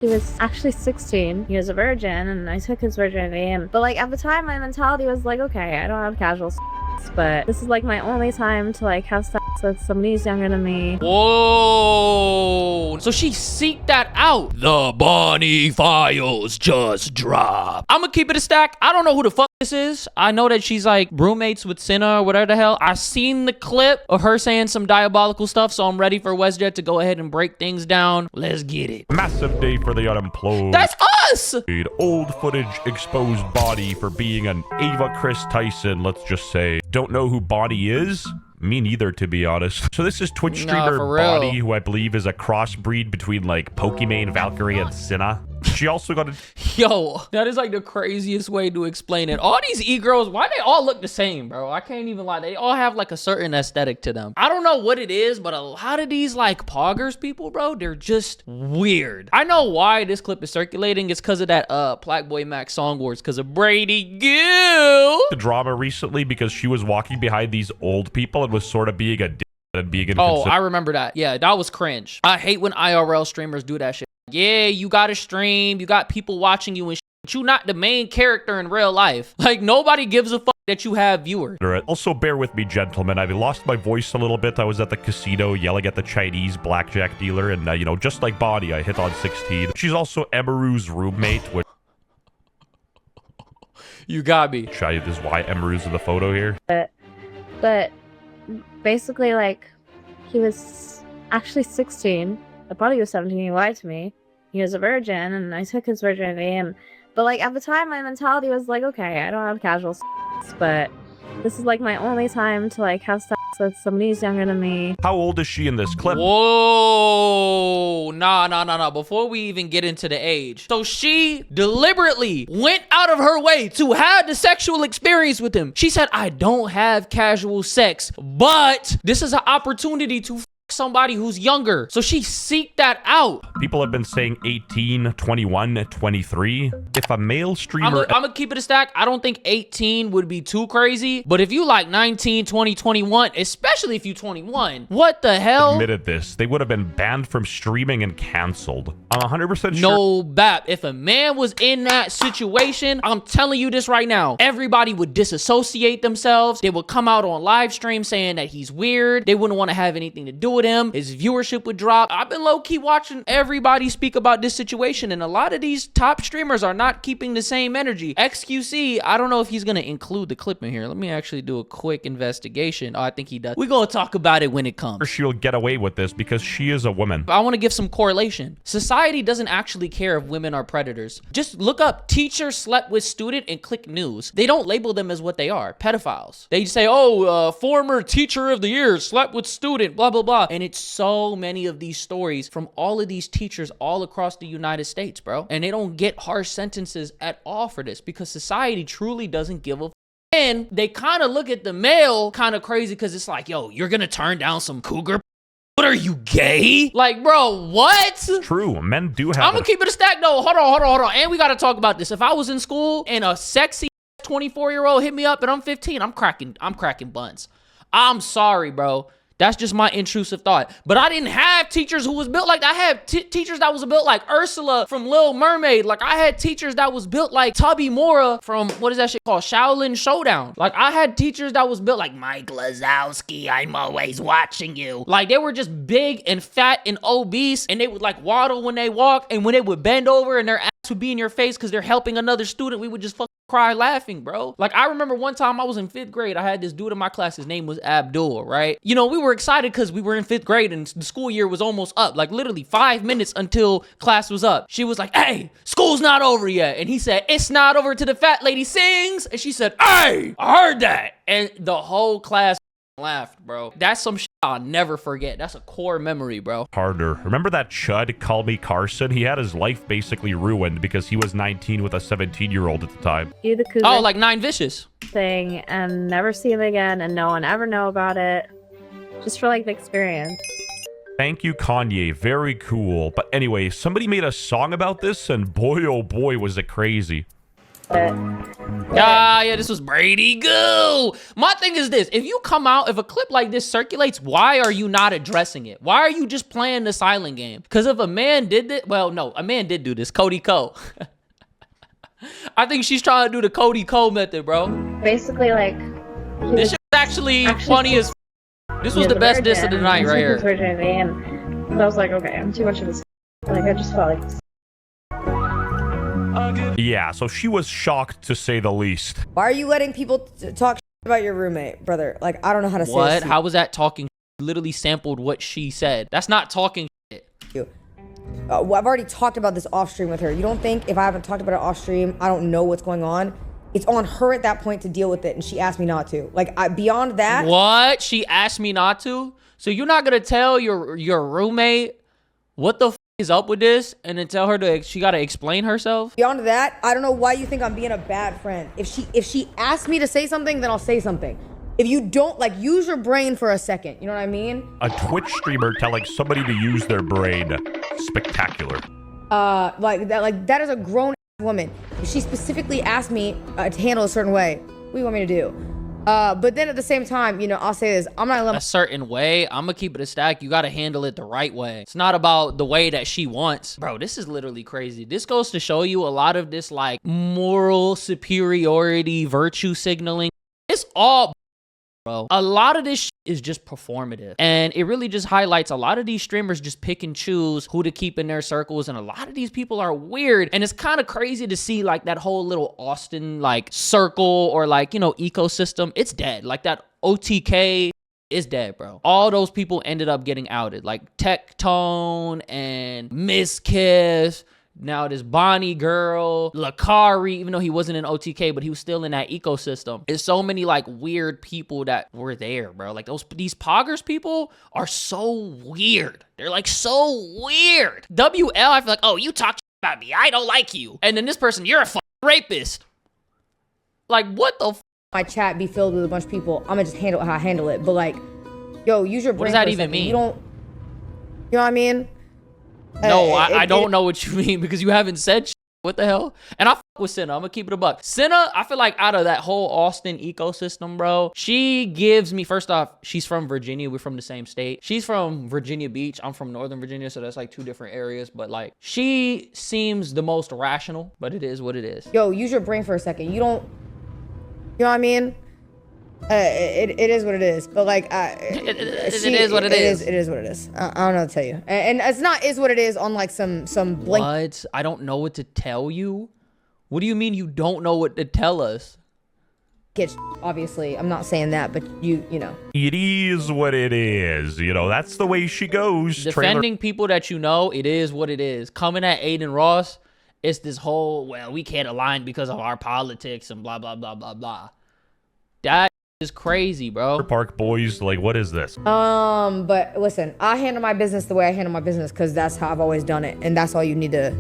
He was actually 16. He was a virgin, and I took his virginity. But like at the time, my mentality was like, okay, I don't have casual sex, but this is like my only time to like have sex with somebody who's younger than me. Whoa! So she seeked that out. The Bonnie files just dropped. I'm gonna keep it a stack. I don't know who the fuck this is. I know that she's like roommates with Cinna or whatever the hell. I seen the clip of her saying some diabolical stuff, so I'm ready for WestJet to go ahead and break things down. Let's get it. Massive day for the unemployed. That's us! Old footage exposed Bonnie for being an Ava Chris Tyson, let's just say. Don't know who Bonnie is? Me neither, to be honest. So this is Twitch streamer Bonnie, who I believe is a crossbreed between like Pokimane, Valkyrie, and Cinna. She also got a... Yo, that is like the craziest way to explain it. All these e-girls, why they all look the same, bro? I can't even lie. They all have like a certain aesthetic to them. I don't know what it is, but a lot of these like poggers people, bro, they're just weird. I know why this clip is circulating. It's because of that Black Boy Mac Song Wars, because of Brady Gill. The drama recently because she was walking behind these old people and was sort of being a dick and being Oh, I remember that. Yeah, that was cringe. I hate when IRL streamers do that shit. Yeah, you got a stream, you got people watching you and shit, but you not the main character in real life. Like, nobody gives a fuck that you have viewers. Also, bear with me, gentlemen. I lost my voice a little bit. I was at the casino yelling at the Chinese blackjack dealer, and, you know, just like Bonnie, I hit on 16. She's also Emaru's roommate, which... You got me. This is why Emaru's in the photo here. But basically, like, he was actually 16. I thought he was 17. He lied to me. He was a virgin, and I took his virginity. But like at the time, my mentality was like, okay, I don't have casual sex, but this is like my only time to like have sex with somebody who's younger than me. How old is she in this clip? Whoa, nah. Before we even get into the age. So she deliberately went out of her way to have the sexual experience with him. She said, I don't have casual sex, but this is an opportunity to somebody who's younger. So she seeked that out. People have been saying 18, 21, 23. If a male streamer... I'm gonna keep it a stack. I don't think 18 would be too crazy, but if you like 19, 20, 21, especially if you 21, what the hell? Admitted this, they would have been banned from streaming and canceled. I'm 100% sure. No bap. If a man was in that situation, I'm telling you this right now, everybody would disassociate themselves. They would come out on live stream saying that he's weird. They wouldn't want to have anything to do with him. His viewership would drop. I've been low-key watching everybody speak about this situation, and a lot of these top streamers are not keeping the same energy. XQC, I don't know if he's gonna include the clip in here. Let me actually do a quick investigation. Oh, I think he does. We're gonna talk about it when it comes. She'll get away with this because she is a woman. I want to give some correlation. Society doesn't actually care if women are predators. Just look up teacher slept with student and click news. They don't label them as what they are, pedophiles. They say, oh, former teacher of the year slept with student, blah, blah, blah. And it's so many of these stories from all of these teachers all across the United States, bro. And they don't get harsh sentences at all for this because society truly doesn't give a f. And they kind of look at the male kind of crazy because it's like, yo, you're gonna turn down some cougar. What are you, gay? Like, bro, what? True, men do have... I'm gonna keep it a stack though. Hold on. And we gotta talk about this. If I was in school and a sexy 24-year-old hit me up and I'm 15, I'm cracking buns. I'm sorry, bro. That's just my intrusive thought. But I didn't have teachers who was built like that. I had teachers that was built like Ursula from Little Mermaid. Like I had teachers that was built like Tubby Mora from, what is that shit called? Shaolin Showdown. Like I had teachers that was built like Mike Lazowski, I'm always watching you. Like they were just big and fat and obese, and they would like waddle when they walked, and when they would bend over and their ass would be in your face because they're helping another student, we would just fucking cry laughing, bro. Like I remember one time I was in 5th grade. I had this dude in my class. His name was Abdul, right? You know, we were excited because we were in 5th grade and the school year was almost up. Like literally 5 minutes until class was up. She was like, hey, school's not over yet. And he said, it's not over till the fat lady sings. And she said, hey, I heard that. And the whole class laughed, bro. That's some shit I'll never forget. That's a core memory, bro. Harder. Remember that chud, Call Me Carson? He had his life basically ruined because he was 19 with a 17-year-old at the time. Do the cougar Oh, like Nine Vicious thing and never see him again, and no one ever know about it. Just for like the experience. Thank you, Kanye. Very cool. But anyway, somebody made a song about this, and boy, oh boy, was it crazy. But Yeah, this was Brady Goo. My thing is this: if you come out, if a clip like this circulates, why are you not addressing it? Why are you just playing the silent game? Because if a man did it, well, no, a man did do this. Cody Ko. I think she's trying to do the Cody Ko method, bro. basically, like, This shit was actually funny as. This was the best diss of the night right here. And I was like, okay, I'm too much of a. Like, I just felt like. Yeah, so she was shocked to say the least. Why are you letting people talk about your roommate, brother? Like, I don't know how to say What? this. How was that talking? Literally sampled what she said. That's not talking shit. Well, I've already talked about this off stream with her. You don't think if I haven't talked about it off stream, I don't know what's going on? It's on her at that point to deal with it, and she asked me not to. Like, beyond that. What? She asked me not to? So you're not gonna tell your roommate what the f is up with this, and then tell her she gotta explain herself? Beyond that, I don't know why you think I'm being a bad friend. If she asks me to say something, then I'll say something. If you don't, like, use your brain for a second. You know what I mean? A Twitch streamer telling somebody to use their brain. Spectacular. Like that is a grown woman. If she specifically asked me to handle a certain way, what do you want me to do? But then at the same time, you know, I'll say this: I'm not gonna let A certain way. I'm gonna keep it a stack. You gotta handle it the right way. It's not about the way that she wants. Bro, this is literally crazy. This goes to show you a lot of this, like, moral superiority, virtue signaling. It's all, bro. A lot of this shit is just performative, and it really just highlights a lot of these streamers just pick and choose who to keep in their circles, and a lot of these people are weird, and it's kind of crazy to see, like, that whole little Austin, like, circle or, like, you know, ecosystem. It's dead. Like, that OTK is dead, bro. All those people ended up getting outed, like Tectone and Miss Kiss. Now this Bonnie girl, Lakari, even though he wasn't in OTK, but he was still in that ecosystem. There's so many, like, weird people that were there, bro. Like, these poggers people are so weird. They're, like, so weird. WL, I feel like, oh, you talk about me, I don't like you. And then this person, you're a fucking rapist. Like, what the f? my chat be filled with a bunch of people. I'm gonna just handle how I handle it. But, like, yo, use your brain. What does that for a even second. mean? You know what I mean? No, I don't know what you mean, because you haven't said shit. What the hell? And I fuck with Cinna. I'm gonna keep it a buck. Cinna, I feel like out of that whole Austin ecosystem, bro, she gives me, first off, she's from Virginia. We're from the same state. She's from Virginia Beach. I'm from Northern Virginia, so that's like two different areas. But, like, she seems the most rational, but it is what it is. Yo, use your brain for a second. You don't, you know what I mean? It is what it is, but, like, It is what it is. It is what it is. I don't know what to tell you, and it's not is what it is on, like, some blank. What? I don't know what to tell you? What do you mean you don't know what to tell us? Obviously, I'm not saying that, but you know. It is what it is. You know, that's the way she goes. Defending people that you know, it is what it is. Coming at Aiden Ross, it's this whole, well, we can't align because of our politics and blah, blah, blah, blah, blah. That is crazy, bro. Park boys, like, what is this? But listen, I handle my business the way I handle my business because that's how I've always done it, and that's all you need to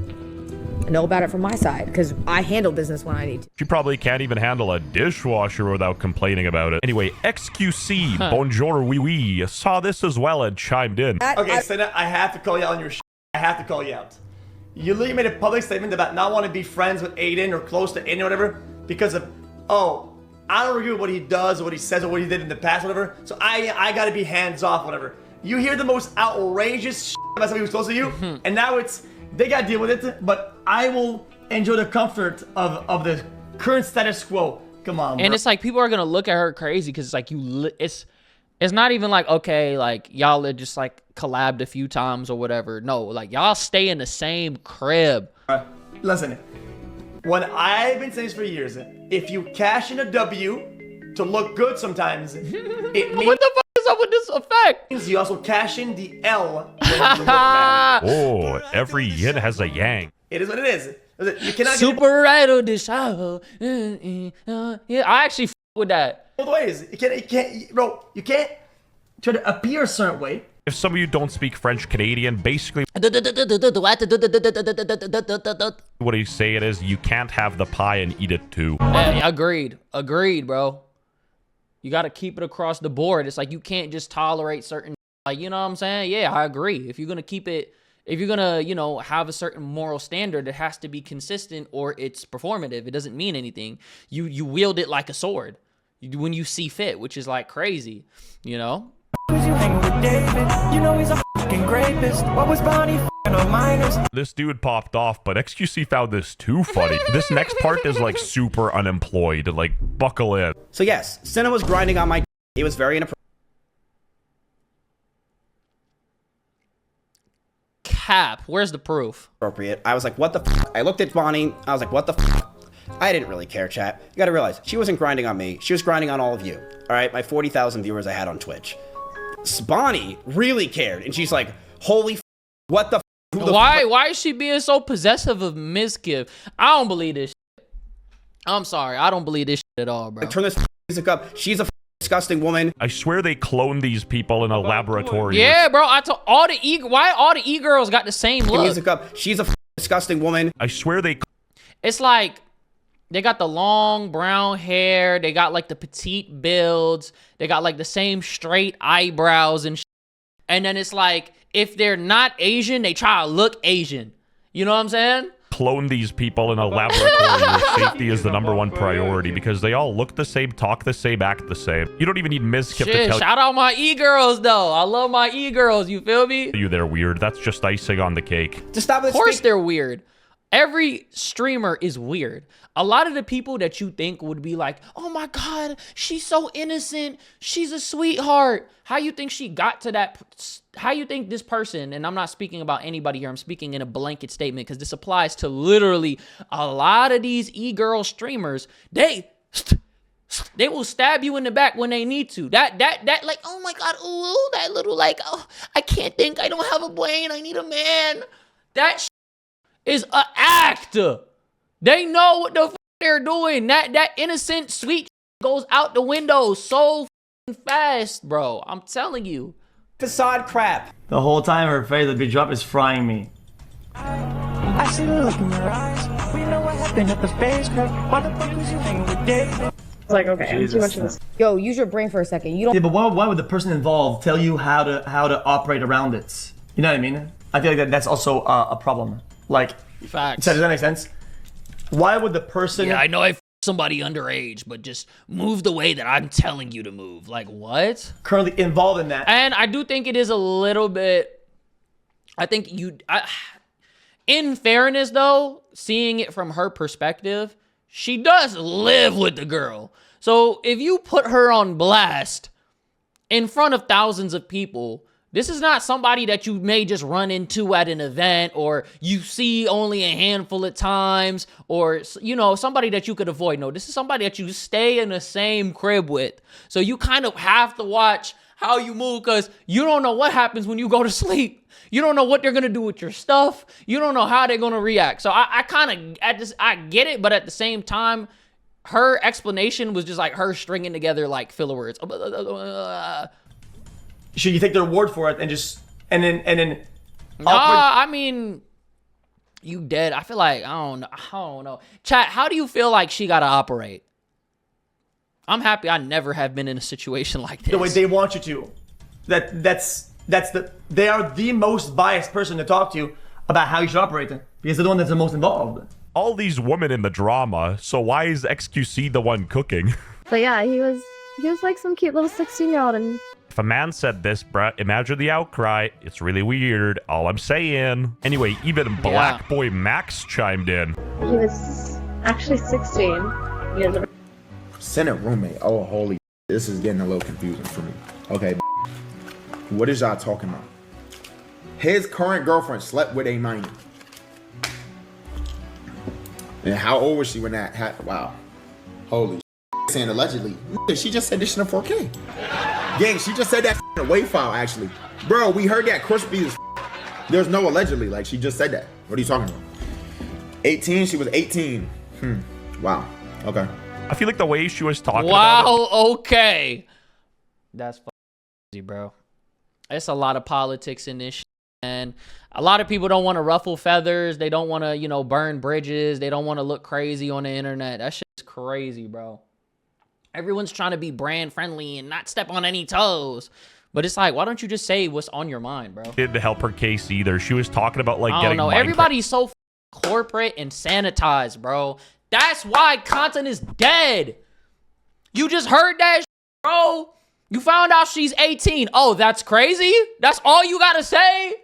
know about it from my side, because I handle business when I need to. She probably can't even handle a dishwasher without complaining about it. Anyway, XQC, bonjour, oui, oui, saw this as well and chimed in. Okay, Cinna, I have to call you out on your shit. I have to call you out. You literally made a public statement about not wanting to be friends with Aiden or close to Aiden or whatever because of, oh, I don't agree with what he does or what he says or what he did in the past, whatever. So I gotta be hands off, whatever. You hear the most outrageous shit about somebody who's close to you, and now it's they gotta deal with it. But I will enjoy the comfort of the current status quo. Come on, bro. And it's like people are gonna look at her crazy because it's like it's not even like, okay, like y'all are just like collabed a few times or whatever. No, like y'all stay in the same crib. Listen. When I've been saying this for years, if you cash in a W to look good sometimes, it means What the fuck is up with this effect? you also cash in the L when you look bad. Oh, every yin has a yang. It is what it is. Listen, you cannot Super idol this show. Yeah, I actually f with that. get both ways. You can't, bro. You can't try to appear a certain way. If some of you don't speak French Canadian, basically what he's saying is you can't have the pie and eat it too. Hey, agreed, bro. You got to keep it across the board. It's like you can't just tolerate certain, like, you know what I'm saying? Yeah, I agree. If you're gonna keep it If you're gonna, you know, have a certain moral standard, it has to be consistent or it's performative. It doesn't mean anything. You wield it like a sword when you see fit, which is like crazy, you know? You hang with David, you know he's a fucking rapist. What was Bonnie on minors? This dude popped off, but XQC found this too funny. This next part is like super unemployed. Like, buckle in. So yes, Cinna was grinding on my. It was very inappropriate. Cap, where's the proof? I was like, what the f? I looked at Bonnie. I was like, what the f? I didn't really care, chat. You gotta realize, she wasn't grinding on me. She was grinding on all of you. All right, my 40,000 viewers I had on Twitch. Bonnie really cared, and she's like, holy f, what the f? Why is she being so possessive of Mizkiff? I don't believe this shit. I'm sorry, I don't believe this shit at all, bro. Turn this music up. She's a disgusting woman. I swear they cloned these people in a laboratory. Yeah, bro. I told all the why all the e-girls got the same look. Music up. She's a disgusting woman. I swear they. It's like they got the long brown hair. They got like the petite builds. They got like the same straight eyebrows and shit. And then it's like if they're not Asian, they try to look Asian. You know what I'm saying? Clone these people in a laboratory where safety is the #1 priority because they all look the same, talk the same, act the same. You don't even need Mizkiff to tell shout out my e-girls though. I love my e-girls. You feel me? you they're weird. That's just icing on the cake. To stop this. Of course they're weird. Every streamer is weird. A lot of the people that you think would be like, oh my God, she's so innocent. She's a sweetheart. How you think she got to that? How you think this person, and I'm not speaking about anybody here. I'm speaking in a blanket statement because this applies to literally a lot of these e-girl streamers. They will stab you in the back when they need to. That like, oh my God, ooh, that little like, oh, I can't think. I don't have a brain. I need a man. That is an act. They know what the f they're doing. That innocent, sweet goes out the window so fast, bro. I'm telling you. Facade crap. The whole time her face at the drop is frying me. I see the look in your eyes. We know what happened at the face club. Why the fuck was you hanging with David? It's like, okay, I'm too much of this. Yo, use your brain for a second. You don't. Yeah, but why would the person involved tell you how to operate around it? You know what I mean? I feel like that's also a problem. Like, Facts. Does that make sense? Why would the person? Yeah, I know I somebody underage, but just move the way that I'm telling you to move. Like, what? Currently involved in that. And I do think it is a little bit, I think in fairness though, seeing it from her perspective, she does live with the girl. So if you put her on blast in front of thousands of people, this is not somebody that you may just run into at an event or you see only a handful of times or, you know, somebody that you could avoid. No, this is somebody that you stay in the same crib with. So you kind of have to watch how you move because you don't know what happens when you go to sleep. You don't know what they're going to do with your stuff. You don't know how they're going to react. So I kind of, I get it, but at the same time, her explanation was just like her stringing together like filler words. Should you take their word for it and just and then? I mean, you dead. I feel like I don't know. Chat, how do you feel like she gotta operate? I'm happy I never have been in a situation like this. The way they want you to. They are the most biased person to talk to about how you should operate them because they're the one that's the most involved. All these women in the drama, so why is XQC the one cooking? But yeah, he was like some cute little 16-year-old, and If a man said this, bruh, imagine the outcry. It's really weird. All I'm saying. Anyway, even Black Boy Max chimed in. he was actually 16 years old. Cinna roommate. Oh, holy. This is getting a little confusing for me. Okay. What is y'all talking about? His current girlfriend slept with a minor. And how old was she when that happened? Wow. Holy saying allegedly. She just said this in a 4K. Gang, she just said that in a WAV file, actually. Bro, we heard that crispy as There's no allegedly. Like, she just said that. What are you talking about? 18? She was 18. Wow. Okay. I feel like the way she was talking about it. Wow, okay. That's crazy, bro. It's a lot of politics in this shit, and a lot of people don't want to ruffle feathers. They don't want to, you know, burn bridges. They don't want to look crazy on the internet. That shit is crazy, bro. Everyone's trying to be brand friendly and not step on any toes. But it's like, why don't you just say what's on your mind, bro? Didn't help her case either. She was talking about like I getting don't know. Minecraft. Everybody's so corporate and sanitized, bro. That's why content is dead. You just heard that, bro. You found out she's 18. Oh, that's crazy? That's all you gotta say?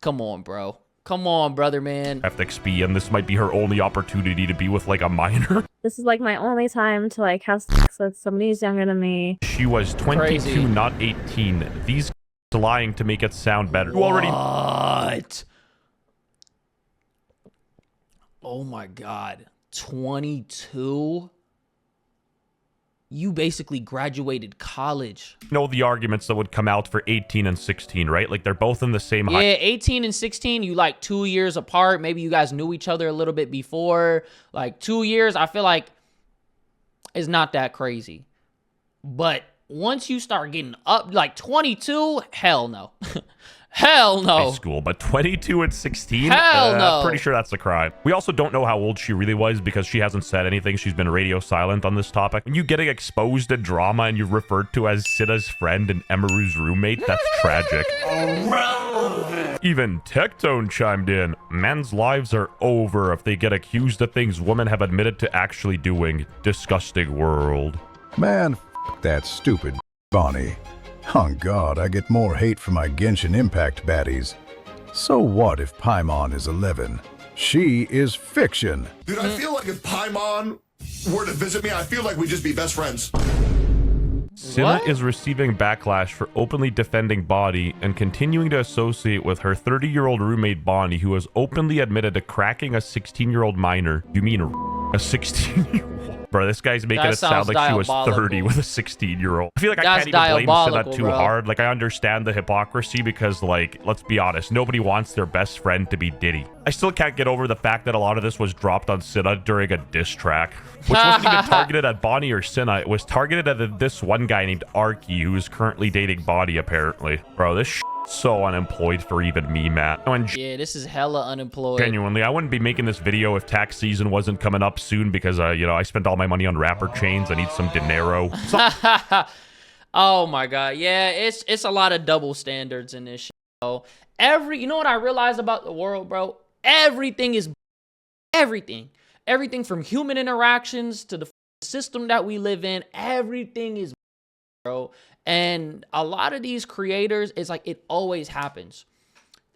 Come on, bro. Come on, brother, man. XP, and this might be her only opportunity to be with like a minor. This is like my only time to like have sex with somebody who's younger than me. She was 22, Crazy. not 18. These lying to make it sound better. You already. What? Oh my God. 22? You basically graduated college. Know the arguments that would come out for 18 and 16, right? Like they're both in the same Yeah, 18 and 16, you like 2 years apart. Maybe you guys knew each other a little bit before. Like 2 years, I feel like is not that crazy. But once you start getting up, like 22, hell no. Hell no. high school, but 22 and 16? Hell no. Pretty sure that's a crime. We also don't know how old she really was because she hasn't said anything. She's been radio silent on this topic. When you getting exposed in drama and you're referred to as Cinna's friend and Emaru's roommate, that's tragic. Even Tectone chimed in. Men's lives are over if they get accused of things women have admitted to actually doing. Disgusting world. Man, that stupid Bonnie. On God, I get more hate from my Genshin Impact baddies. So what if Paimon is 11? She is fiction. Dude, I feel like if Paimon were to visit me, I feel like we'd just be best friends. Cinna is receiving backlash for openly defending Bonnie and continuing to associate with her 30-year-old roommate Bonnie, who has openly admitted to cracking a 16-year-old minor. You mean a 16-year-old? Bro, this guy's making it sound like she was 30 with a 16-year-old. I feel like I can't even blame Cinna too hard. Like, I understand the hypocrisy because, like, let's be honest, nobody wants their best friend to be Diddy. I still can't get over the fact that a lot of this was dropped on Cinna during a diss track, which wasn't even targeted at Bonnie or Cinna. It was targeted at this one guy named Arky, who is currently dating Bonnie, apparently. Bro, this so unemployed for even me, Matt. Yeah, this is hella unemployed. Genuinely, I wouldn't be making this video if tax season wasn't coming up soon because, you know, I spent all my money on rapper chains. I need some dinero. Oh my God. Yeah, it's a lot of double standards in this shit, bro. You know what I realized about the world, bro? Everything is everything. Everything from human interactions to the system that we live in. Everything is, bro. And a lot of these creators, it's like it always happens.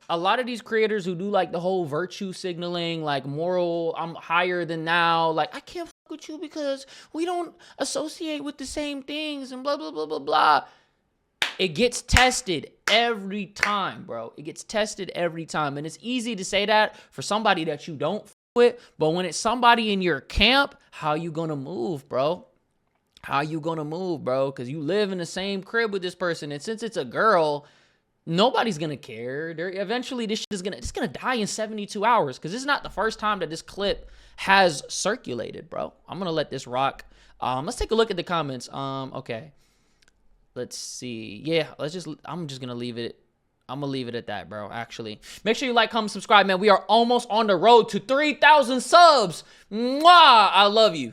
A lot of these creators who do like the whole virtue signaling, like moral, I'm higher than now, like I can't fuck with you because we don't associate with the same things and blah, blah, blah, blah, blah. It gets tested every time, bro. It gets tested every time. And it's easy to say that for somebody that you don't fuck with, but when it's somebody in your camp, how you gonna move, bro? How you gonna move, bro? Because you live in the same crib with this person. And since it's a girl, nobody's gonna care. Eventually, this shit is gonna die in 72 hours. Because this is not the first time that this clip has circulated, bro. I'm gonna let this rock. Let's take a look at the comments. Okay. Let's see. Yeah, I'm just gonna leave it. I'm gonna leave it at that, bro. Actually, make sure you like, comment, subscribe, man. We are almost on the road to 3,000 subs. Mwah! I love you.